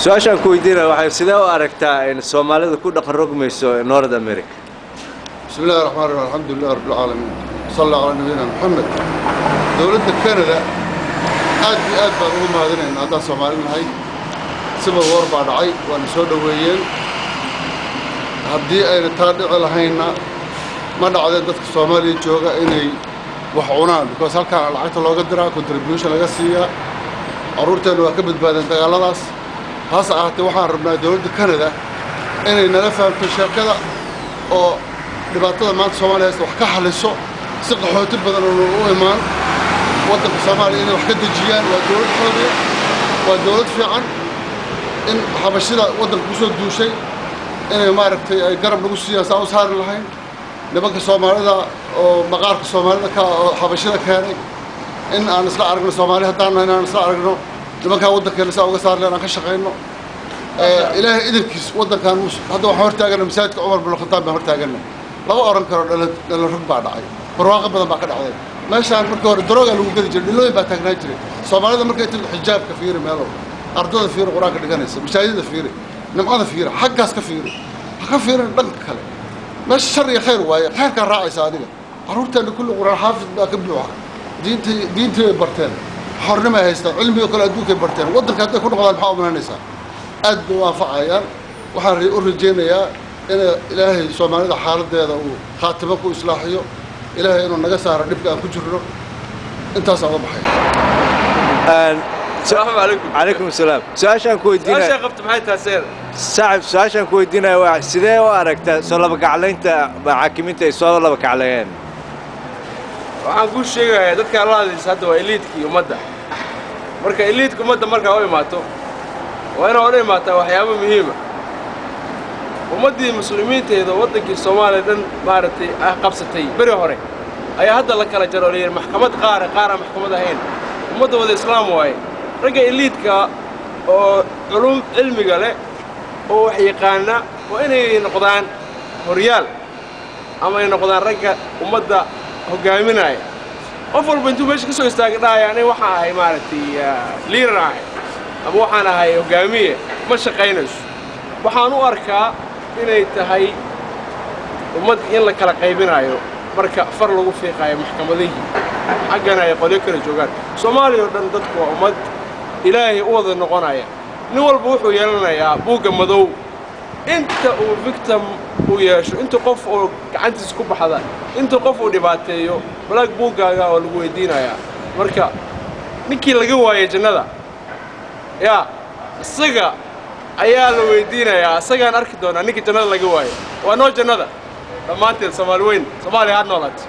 سؤال كويدينا واحد سيدا وأركتا إن الصومالية كل قرق ميسو نورد أمريكا. بسم الله الرحمن الرحيم الحمد لله رب العالمين صلى على نبينا محمد. دولة كندا aad baan ugu mahadinaynaa haddaan Soomaali nahay sibir war baa dhacay waan soo dhaweeyeen haddii ayna taa dhici lahayna ma dhacdeen dadka Soomaaliya jooga inay wax cunaan because halkaan lacagta looga diraa contribution laga siiyaa carruurteena waa ka badbaadeen dagaaladaas hase ahaatee waxaan rabnaa dowladda Canada inay nala fahamto shirkada oo dhibaatada maanta Soomaaliya haysta wax ka xaliso si qaxooti badan oo u imaan waddanka Soomaaliya inay wax ka dejiyaan waa dowlad xooggan waa dowlad fiican in xabashida waddanka ku soo duushay inay maaragtay ay garab lagu siiyaan saa u saari lahayn nimanka Soomaalida oo maqaarka Soomaalida ka xabashida keenay in aan isla aragno Soomaali haddaan aan isla aragno nimanka waddankeena saa uga saar leena ka shaqeyno ilaahay idinkiis waddankan hadda wax hortaagana masaajidka Umar bin Khattab baan hortaagana laba oran karo dhalin rug baa dhacay barwaaqo badan baa ka dhacday meeshaan markii hore darooga lagu gadi jiray dhilooyin baa taagnaa jiray Soomaalida markay inta xijaabka fiiri meelo ardada fiiri quraanka dhiganaysa masaajidda fiiri nimcada fiiri xaggaas ka fiiri ka fiirin dhanka kale meesha shar iyo khayr waaye khayrka raacaysa adiga carruurteena kullu quraan xaafid baa ka buuxa diintii ay barteen xornimo ay haystaan cilmiga kale adduunka ay barteen waddanka hadday ku noqdaan maxaa u malaynaysaa aad bay waafaqayaan waxaan u rajaynayaa in ilaahay Soomaalida xaaladeeda uu khaatimo ku islaaxiyo إلهي إنه نجسار نبقى كجرنا أنت صعب بحي. السلام عليكم. عليكم السلام. سؤال كويدينا. سؤال قفت معي تأثير. صعب سؤال كويدينا واحد سيدا وأركتا صلى بك على أنت حاكمين تيسوى الله بك عليين. وعنقول شيء دتك الله هذا وإليتك يمدة. مركا إليتك يمدة مركا أولي ماتو. وأنا أولي ماتو وحياة مهمة. ومدي المسلمين تيدا ودك الصومالي دن مارتي قبستي بري هوري أي هذا لك على جرولير محكمة قارة محكمة هين ومدة ود الإسلام واي رجع إليتك علوم علمي قاله وحيقانا وإني نقدان ريال أما نقدان رجع ومدة هجاميناي أفضل بنتو مش كسو يستاجنا يعني وحاي مارتي ليراي أبو حنا هاي هجامية مش قينش وحانو أركا inay tahay ummad in la kala qaybinayo marka far lagu fiiqayo maxkamadaha xaqana ay qolo kala joogan Soomaaliya dhan dadku waa ummad Ilaahay u wada noqonaya nin walba wuxuu yeelanayaa buuga madow inta uu victim uu yeesho inta qof oo gacantiisa ku baxda inta qof uu dhibaateeyo balaag buugaaga oo lagu weydiinaya marka ninkii laga waayay jannada yaa isaga ayaa la weydiinayaa asagaan arki doonaa ninkii jannada laga waayo waa noo jannada dhammaanteed Soomaali weyn Soomaali ha noolaato